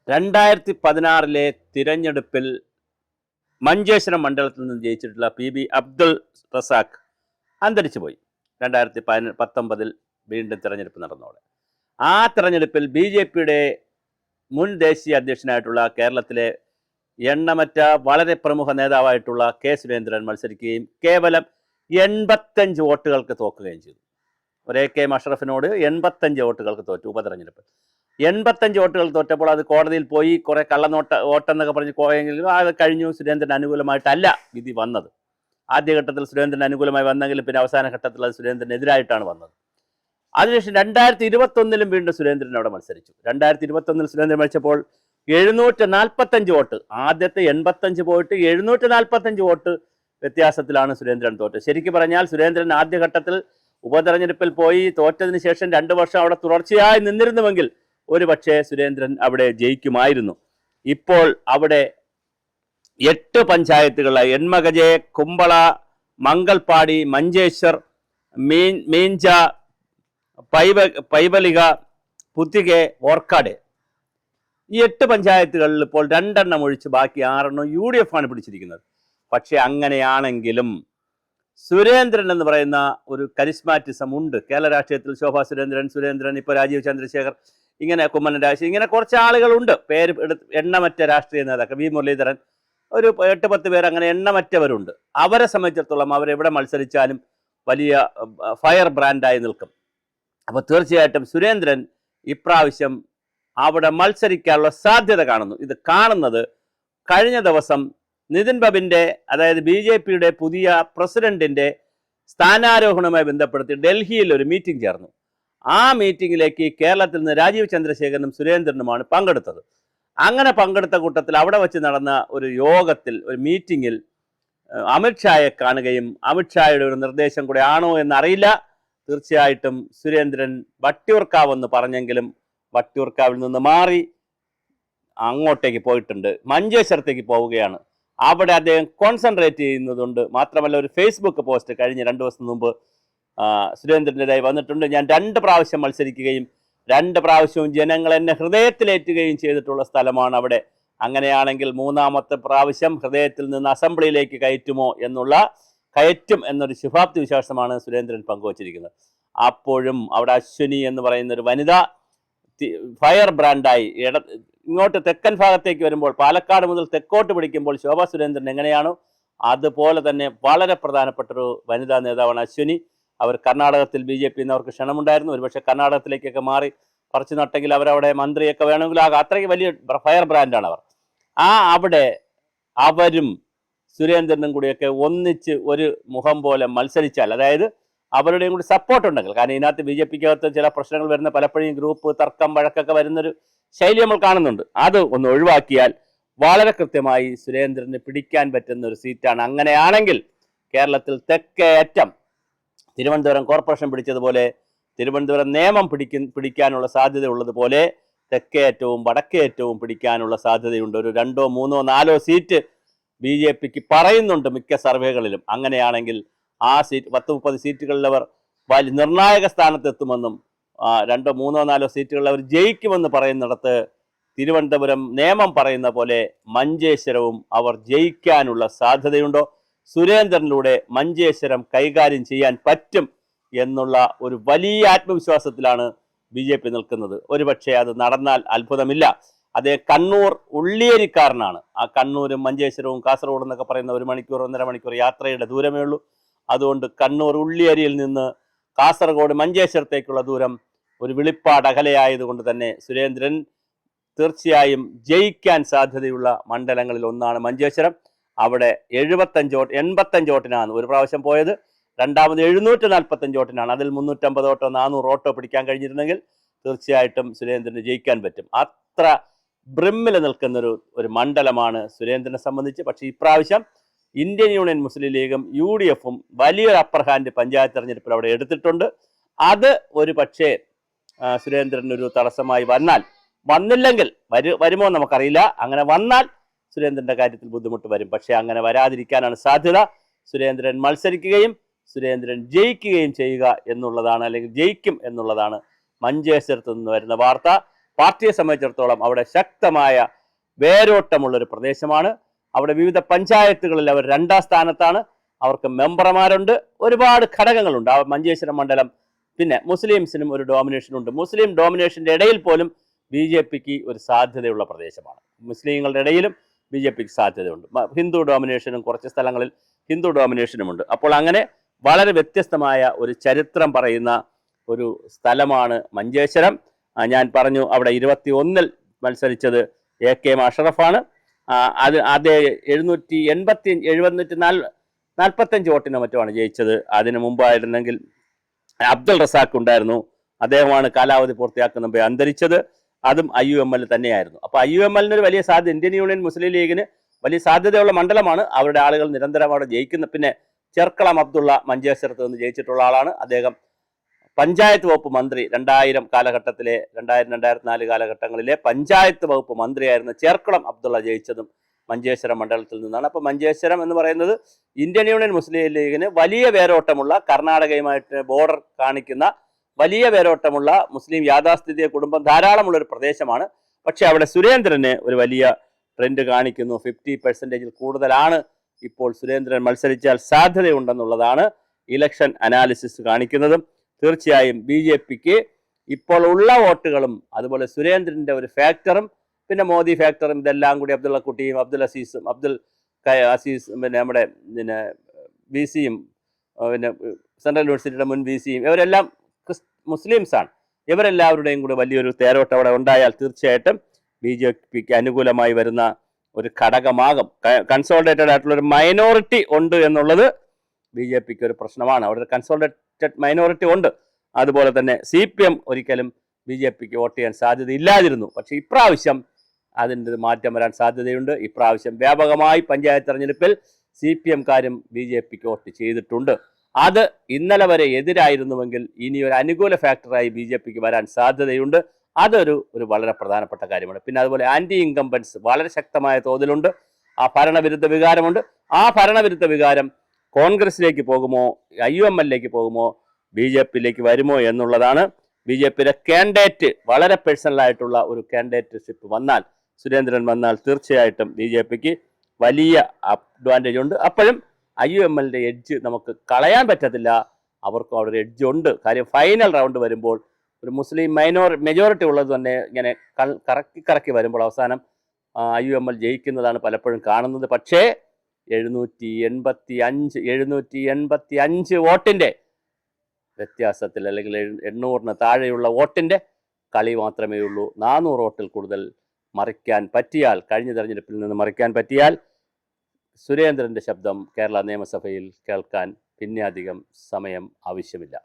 2016 തിരഞ്ഞെടുപ്പിൽ മഞ്ചേശ്വരം മണ്ഡലത്തിൽ നിന്ന് ജയിച്ചിട്ടുള്ള PB അബ്ദുൾ റസാഖ് അന്തരിച്ചുപോയി. 2019 വീണ്ടും തിരഞ്ഞെടുപ്പ് നടന്നോടെ ആ തിരഞ്ഞെടുപ്പിൽ BJPയുടെ മുൻ ദേശീയ അധ്യക്ഷനായിട്ടുള്ള കേരളത്തിലെ എണ്ണമറ്റ വളരെ പ്രമുഖ നേതാവായിട്ടുള്ള K. സുരേന്ദ്രൻ മത്സരിക്കുകയും കേവലം 85 വോട്ടുകൾക്ക് തോക്കുകയും ചെയ്തു. ഒരേ K. അഷ്റഫിനോട് 85 വോട്ടുകൾക്ക് തോറ്റു ഉപതെരഞ്ഞെടുപ്പ്. 85 വോട്ടുകൾ തോറ്റപ്പോൾ അത് കോടതിയിൽ പോയി കുറേ വോട്ടെന്നൊക്കെ പറഞ്ഞ് പോയെങ്കിലും അത് കഴിഞ്ഞു. സുരേന്ദ്രൻ അനുകൂലമായിട്ടല്ല വിധി വന്നത്. ആദ്യഘട്ടത്തിൽ സുരേന്ദ്രൻ അനുകൂലമായി വന്നെങ്കിലും പിന്നെ അവസാന ഘട്ടത്തിൽ അത് സുരേന്ദ്രനെതിരായിട്ടാണ് വന്നത്. അതിനുശേഷം 2021 വീണ്ടും സുരേന്ദ്രൻ അവിടെ മത്സരിച്ചു. 2021 സുരേന്ദ്രൻ മത്സരിച്ചപ്പോൾ 745 വോട്ട്, ആദ്യത്തെ 85 പോയിട്ട് 745 വോട്ട് വ്യത്യാസത്തിലാണ് സുരേന്ദ്രൻ തോറ്റത്. ശരിക്കും പറഞ്ഞാൽ സുരേന്ദ്രൻ ആദ്യഘട്ടത്തിൽ ഉപതെരഞ്ഞെടുപ്പിൽ പോയി തോറ്റതിന് ശേഷം 2 വർഷം അവിടെ തുടർച്ചയായി നിന്നിരുന്നുവെങ്കിൽ ഒരു പക്ഷേ സുരേന്ദ്രൻ അവിടെ ജയിക്കുമായിരുന്നു. ഇപ്പോൾ അവിടെ 8 പഞ്ചായത്തുകളായി എൺമകജെ, കുമ്പള, മംഗൽപാടി, മഞ്ചേശ്വർ, മീഞ്ച, പൈവലിക, പുത്തികെ, ഓർക്കാട്, ഈ 8 പഞ്ചായത്തുകളിൽ ഇപ്പോൾ 2 എണ്ണം ഒഴിച്ച് ബാക്കി 6 എണ്ണം UDF ആണ് പിടിച്ചിരിക്കുന്നത്. പക്ഷെ അങ്ങനെയാണെങ്കിലും സുരേന്ദ്രൻ എന്ന് പറയുന്ന ഒരു കരിസ്മാറ്റിസം ഉണ്ട് കേരള രാഷ്ട്രീയത്തിൽ. ശോഭാ സുരേന്ദ്രൻ, ഇപ്പോൾ രാജീവ് ചന്ദ്രശേഖർ, ഇങ്ങനെ കുമ്മനം രാജശേഖരൻ, ഇങ്ങനെ കുറച്ച് ആളുകളുണ്ട് പേര് എണ്ണമറ്റ രാഷ്ട്രീയ നേതാക്കൾ. V. മുരളീധരൻ, ഒരു 8-10 പേർ, അങ്ങനെ എണ്ണമറ്റവരുണ്ട്. അവരെ സംബന്ധിച്ചിടത്തോളം അവരെവിടെ മത്സരിച്ചാലും വലിയ ഫയർ ബ്രാൻഡായി നിൽക്കും. അപ്പോൾ തീർച്ചയായിട്ടും സുരേന്ദ്രൻ ഇപ്രാവശ്യം അവിടെ മത്സരിക്കാനുള്ള സാധ്യത കാണുന്നു. ഇത് കാണുന്നത് കഴിഞ്ഞ ദിവസം നിതിൻ ബാബിൻ്റെ, അതായത് BJPയുടെ പുതിയ പ്രസിഡന്റിൻ്റെ സ്ഥാനാരോഹണവുമായി ബന്ധപ്പെടുത്തി ഡൽഹിയിൽ ഒരു മീറ്റിംഗ് ചേർന്നു. ആ മീറ്റിങ്ങിലേക്ക് കേരളത്തിൽ നിന്ന് രാജീവ് ചന്ദ്രശേഖരനും സുരേന്ദ്രനുമാണ് പങ്കെടുത്തത്. അങ്ങനെ പങ്കെടുത്ത കൂട്ടത്തിൽ അവിടെ വെച്ച് നടന്ന ഒരു യോഗത്തിൽ, ഒരു മീറ്റിങ്ങിൽ അമിത്ഷായെ കാണുകയും അമിത്ഷായുടെ ഒരു നിർദ്ദേശം കൂടെ ആണോ എന്നറിയില്ല, തീർച്ചയായിട്ടും സുരേന്ദ്രൻ വട്ടിയൂർക്കാവെന്ന് പറഞ്ഞെങ്കിലും വട്ടിയൂർക്കാവിൽ നിന്ന് മാറി അങ്ങോട്ടേക്ക് പോയിട്ടുണ്ട്, മഞ്ചേശ്വരത്തേക്ക് പോവുകയാണ്. അവിടെ അദ്ദേഹം കോൺസെൻട്രേറ്റ് ചെയ്യുന്നതുകൊണ്ട് മാത്രമല്ല, ഒരു ഫേസ്ബുക്ക് പോസ്റ്റ് കഴിഞ്ഞ 2 ദിവസം മുമ്പ് സുരേന്ദ്രൻ്റെതായി വന്നിട്ടുണ്ട്. ഞാൻ 2 പ്രാവശ്യം മത്സരിക്കുകയും 2 പ്രാവശ്യവും ജനങ്ങൾ എന്നെ ഹൃദയത്തിലേറ്റുകയും ചെയ്തിട്ടുള്ള സ്ഥലമാണ് അവിടെ. അങ്ങനെയാണെങ്കിൽ 3ാമത്തെ പ്രാവശ്യം ഹൃദയത്തിൽ നിന്ന് അസംബ്ലിയിലേക്ക് കയറ്റും എന്നൊരു ശുഭാപ്തി വിശ്വാസമാണ് സുരേന്ദ്രൻ പങ്കുവച്ചിരിക്കുന്നത്. അപ്പോഴും അവിടെ അശ്വിനി എന്ന് പറയുന്ന ഒരു വനിത ഫയർ ബ്രാൻഡായി ഇങ്ങോട്ട് തെക്കൻ ഭാഗത്തേക്ക് വരുമ്പോൾ, പാലക്കാട് മുതൽ തെക്കോട്ട് പിടിക്കുമ്പോൾ ശോഭാ സുരേന്ദ്രൻ എങ്ങനെയാണോ അതുപോലെ തന്നെ വളരെ പ്രധാനപ്പെട്ടൊരു വനിതാ നേതാവാണ് അശ്വിനി. അവർ കർണാടകത്തിൽ BJP എന്നവർക്ക് ക്ഷണമുണ്ടായിരുന്നു. ഒരുപക്ഷെ കർണാടകത്തിലേക്കൊക്കെ മാറി പറിച്ചു നട്ടെങ്കിൽ അവരവിടെ മന്ത്രിയൊക്കെ വേണമെങ്കിലും അത്രയ്ക്ക് വലിയ ഫയർ ബ്രാൻഡാണ് അവർ. അവിടെ അവരും സുരേന്ദ്രനും കൂടിയൊക്കെ ഒന്നിച്ച് ഒരു മുഖം പോലെ മത്സരിച്ചാൽ, അതായത് അവരുടെയും കൂടി സപ്പോർട്ട് ഉണ്ടെങ്കിൽ, കാരണം ഇതിനകത്ത് BJPക്കകത്ത് ചില പ്രശ്നങ്ങൾ വരുന്ന, പലപ്പോഴും ഗ്രൂപ്പ് തർക്കം വഴക്കൊക്കെ വരുന്നൊരു ശൈലി നമ്മൾ കാണുന്നുണ്ട്. അത് ഒന്ന് ഒഴിവാക്കിയാൽ വളരെ കൃത്യമായി സുരേന്ദ്രന് പിടിക്കാൻ പറ്റുന്ന ഒരു സീറ്റാണ്. അങ്ങനെയാണെങ്കിൽ കേരളത്തിൽ തെക്കേ അറ്റം തിരുവനന്തപുരം കോർപ്പറേഷൻ പിടിച്ചതുപോലെ, തിരുവനന്തപുരം നിയമം പിടിക്കാനുള്ള സാധ്യത ഉള്ളതുപോലെ തെക്കേ അറ്റവും വടക്കേ അറ്റവും പിടിക്കാനുള്ള സാധ്യതയുണ്ട്. ഒരു 2, 3, 4 സീറ്റ് BJPക്ക് പറയുന്നുണ്ട് മിക്ക സർവേകളിലും. അങ്ങനെയാണെങ്കിൽ ആ സീറ്റ് 10-30 സീറ്റുകളിൽ അവർ വലിയ നിർണായക സ്ഥാനത്തെത്തുമെന്നും 2, 3, 4 സീറ്റുകളിൽ അവർ ജയിക്കുമെന്ന് പറയുന്നിടത്ത് തിരുവനന്തപുരം നിയമം പറയുന്ന പോലെ മഞ്ചേശ്വരവും അവർ ജയിക്കാനുള്ള സാധ്യതയുണ്ടോ? സുരേന്ദ്രനിലൂടെ മഞ്ചേശ്വരം കൈകാര്യം ചെയ്യാൻ പറ്റും എന്നുള്ള ഒരു വലിയ ആത്മവിശ്വാസത്തിലാണ് BJP നിൽക്കുന്നത്. ഒരുപക്ഷെ അത് നടന്നാൽ അത്ഭുതമില്ല. അതേ കണ്ണൂർ ഉള്ളിയേരിക്കാരനാണ്. ആ കണ്ണൂരും മഞ്ചേശ്വരവും കാസർഗോഡ് എന്നൊക്കെ പറയുന്ന 1 മണിക്കൂർ 1.5 മണിക്കൂർ യാത്രയുടെ ദൂരമേ ഉള്ളൂ. അതുകൊണ്ട് കണ്ണൂർ ഉള്ളിയേരിയിൽ നിന്ന് കാസർഗോഡ് മഞ്ചേശ്വരത്തേക്കുള്ള ദൂരം ഒരു വിളിപ്പാട് അകലെയായതുകൊണ്ട് തന്നെ സുരേന്ദ്രൻ തീർച്ചയായും ജയിക്കാൻ സാധ്യതയുള്ള മണ്ഡലങ്ങളിൽ ഒന്നാണ് മഞ്ചേശ്വരം. അവിടെ 85 വോട്ടിനാണ് ഒരു പ്രാവശ്യം പോയത്. രണ്ടാമത് 745 വോട്ടിനാണ്. അതിൽ 350 വോട്ടോ 400 വോട്ടോ പിടിക്കാൻ കഴിഞ്ഞിരുന്നെങ്കിൽ തീർച്ചയായിട്ടും സുരേന്ദ്രന് ജയിക്കാൻ പറ്റും. അത്ര ബ്രിമ്മിൽ നിൽക്കുന്നൊരു മണ്ഡലമാണ് സുരേന്ദ്രനെ സംബന്ധിച്ച്. പക്ഷേ ഇപ്രാവശ്യം ഇന്ത്യൻ യൂണിയൻ മുസ്ലിം ലീഗും UDFും വലിയൊരു അപ്പർ ഹാൻഡ് പഞ്ചായത്ത് തെരഞ്ഞെടുപ്പിൽ അവിടെ എടുത്തിട്ടുണ്ട്. അത് ഒരു പക്ഷേ സുരേന്ദ്രനൊരു തടസ്സമായി വന്നില്ലെങ്കിൽ വരുമോ നമുക്കറിയില്ല. അങ്ങനെ വന്നാൽ സുരേന്ദ്രൻ്റെ കാര്യത്തിൽ ബുദ്ധിമുട്ട് വരും. പക്ഷേ അങ്ങനെ വരാതിരിക്കാനാണ് സാധ്യത. സുരേന്ദ്രൻ മത്സരിക്കുകയും സുരേന്ദ്രൻ ജയിക്കുകയും ചെയ്യുക എന്നുള്ളതാണ്, അല്ലെങ്കിൽ ജയിക്കും എന്നുള്ളതാണ് മഞ്ചേശ്വരത്ത് നിന്ന് വരുന്ന വാർത്ത. പാർട്ടിയെ സംബന്ധിച്ചിടത്തോളം അവിടെ ശക്തമായ വേരോട്ടമുള്ളൊരു പ്രദേശമാണ്. അവിടെ വിവിധ പഞ്ചായത്തുകളിൽ അവർ 2ാം സ്ഥാനത്താണ്. അവർക്ക് മെമ്പർമാരുണ്ട്, ഒരുപാട് ഘടകങ്ങളുണ്ട്. ആ മഞ്ചേശ്വരം മണ്ഡലം പിന്നെ മുസ്ലിംസിനും ഒരു ഡോമിനേഷൻ ഉണ്ട്. മുസ്ലിം ഡോമിനേഷൻ്റെ ഇടയിൽ പോലും BJPക്ക് ഒരു സാധ്യതയുള്ള പ്രദേശമാണ്. മുസ്ലിങ്ങളുടെ ഇടയിലും BJPക്ക് സാധ്യതയുണ്ട്. ഹിന്ദു ഡോമിനേഷനും കുറച്ച് സ്ഥലങ്ങളിൽ ഹിന്ദു ഡോമിനേഷനുമുണ്ട്. അപ്പോൾ അങ്ങനെ വളരെ വ്യത്യസ്തമായ ഒരു ചരിത്രം പറയുന്ന ഒരു സ്ഥലമാണ് മഞ്ചേശ്വരം. ഞാൻ പറഞ്ഞു അവിടെ 21-ൽ മത്സരിച്ചത് AK അഷറഫാണ്. അത് 745 വോട്ടിനോ മറ്റുമാണ് ജയിച്ചത്. അതിന് മുമ്പായിരുന്നെങ്കിൽ അബ്ദുൾ റസാഖ് ഉണ്ടായിരുന്നു. അദ്ദേഹമാണ് കാലാവധി പൂർത്തിയാക്കുന്ന മുമ്പേ അന്തരിച്ചത്. അതും IUML തന്നെയായിരുന്നു. അപ്പോൾ IUMLന് ഒരു വലിയ സാധ്യത, ഇന്ത്യൻ യൂണിയൻ മുസ്ലിം ലീഗിന് വലിയ സാധ്യതയുള്ള മണ്ഡലമാണ്. അവരുടെ ആളുകൾ നിരന്തരം അവിടെ ജയിക്കുന്ന. പിന്നെ ചെർക്കളം അബ്ദുള്ള മഞ്ചേശ്വരത്ത് നിന്ന് ജയിച്ചിട്ടുള്ള ആളാണ്. അദ്ദേഹം പഞ്ചായത്ത് വകുപ്പ് മന്ത്രി 2000 കാലഘട്ടത്തിലെ 2000-2004 കാലഘട്ടങ്ങളിലെ പഞ്ചായത്ത് വകുപ്പ് മന്ത്രിയായിരുന്ന ചെർക്കളം അബ്ദുള്ള ജയിച്ചതും മഞ്ചേശ്വരം മണ്ഡലത്തിൽ നിന്നാണ്. അപ്പോൾ മഞ്ചേശ്വരം എന്ന് പറയുന്നത് ഇന്ത്യൻ യൂണിയൻ മുസ്ലിം ലീഗിന് വലിയ വേരോട്ടമുള്ള, കർണാടകയുമായിട്ട് ബോർഡർ കാണിക്കുന്ന വലിയ വേരോട്ടമുള്ള മുസ്ലിം യാഥാസ്ഥിതിക കുടുംബം ധാരാളമുള്ളൊരു പ്രദേശമാണ്. പക്ഷെ അവിടെ സുരേന്ദ്രന് ഒരു വലിയ ട്രെൻഡ് കാണിക്കുന്നു. 50% കൂടുതലാണ് ഇപ്പോൾ സുരേന്ദ്രൻ മത്സരിച്ചാൽ സാധ്യതയുണ്ടെന്നുള്ളതാണ് ഇലക്ഷൻ അനാലിസിസ് കാണിക്കുന്നതും. തീർച്ചയായും BJPക്ക് ഇപ്പോൾ ഉള്ള വോട്ടുകളും അതുപോലെ സുരേന്ദ്രൻ്റെ ഒരു ഫാക്ടറും പിന്നെ മോദി ഫാക്ടറും ഇതെല്ലാം കൂടി അബ്ദുള്ളക്കുട്ടിയും അബ്ദുൽ അസീസും പിന്നെ നമ്മുടെ VCയും പിന്നെ സെൻട്രൽ യൂണിവേഴ്സിറ്റിയുടെ മുൻ VCയും ഇവരെല്ലാം മുസ്ലിംസാണ്. ഇവരെല്ലാവരുടെയും കൂടെ വലിയൊരു തേരോട്ടം അവിടെ ഉണ്ടായാൽ തീർച്ചയായിട്ടും BJPക്ക് അനുകൂലമായി വരുന്ന ഒരു ഘടകമാകും. കൺസോളിഡേറ്റഡ് ആയിട്ടുള്ളൊരു മൈനോറിറ്റി ഉണ്ട് എന്നുള്ളത് BJPക്ക് ഒരു പ്രശ്നമാണ്. അവിടെ ഒരു കൺസോളിഡേറ്റഡ് മൈനോറിറ്റി ഉണ്ട്. അതുപോലെ തന്നെ CPM ഒരിക്കലും BJPക്ക് വോട്ട് ചെയ്യാൻ സാധ്യതയില്ലാതിരുന്നു. പക്ഷേ ഇപ്രാവശ്യം അതിൻ്റെ മാറ്റം വരാൻ സാധ്യതയുണ്ട്. ഇപ്രാവശ്യം വ്യാപകമായി പഞ്ചായത്ത് തെരഞ്ഞെടുപ്പിൽ CPMകാരും BJPക്ക് വോട്ട് ചെയ്തിട്ടുണ്ട്. അത് ഇന്നലെ വരെ എതിരായിരുന്നുവെങ്കിൽ ഇനി ഒരു അനുകൂല ഫാക്ടറായി BJPക്ക് വരാൻ സാധ്യതയുണ്ട്. അതൊരു വളരെ പ്രധാനപ്പെട്ട കാര്യമാണ്. പിന്നെ അതുപോലെ ആൻറ്റി ഇൻകംബൻസ് വളരെ ശക്തമായ തോതിലുണ്ട്. ആ ഭരണവിരുദ്ധ വികാരമുണ്ട്. ആ ഭരണവിരുദ്ധ വികാരം കോൺഗ്രസിലേക്ക് പോകുമോ, IUMLലേക്ക് പോകുമോ, BJPയിലേക്ക് വരുമോ എന്നുള്ളതാണ്. BJPയുടെ കാൻഡിഡേറ്റ് വളരെ പേഴ്സണലായിട്ടുള്ള ഒരു കാൻഡിഡേറ്റ്ഷിപ്പ് വന്നാൽ, സുരേന്ദ്രൻ വന്നാൽ തീർച്ചയായിട്ടും BJPക്ക് വലിയ അഡ്വാൻറ്റേജ് ഉണ്ട്. അപ്പോഴും IUMLൻ്റെ എഡ്ജ് നമുക്ക് കളയാൻ പറ്റത്തില്ല. അവർക്കും അവിടെ ഒരു എഡ്ജ് ഉണ്ട്. കാര്യം ഫൈനൽ റൗണ്ട് വരുമ്പോൾ ഒരു മുസ്ലിം മെജോറിറ്റി ഉള്ളത് തന്നെ ഇങ്ങനെ കറക്കി വരുമ്പോൾ അവസാനം IUML ജയിക്കുന്നതാണ് പലപ്പോഴും കാണുന്നത്. പക്ഷേ 785 വോട്ടിൻ്റെ വ്യത്യാസത്തിൽ, അല്ലെങ്കിൽ 800-ന് താഴെയുള്ള വോട്ടിൻ്റെ കളി മാത്രമേ ഉള്ളൂ. 400 വോട്ടിൽ കൂടുതൽ മറിക്കാൻ പറ്റിയാൽ, കഴിഞ്ഞ തെരഞ്ഞെടുപ്പിൽ നിന്ന് മറിക്കാൻ പറ്റിയാൽ സുരേന്ദ്രൻ്റെ ശബ്ദം കേരള നിയമസഭയിൽ കേൾക്കാൻ പിന്നെ അധികം സമയം ആവശ്യമില്ല.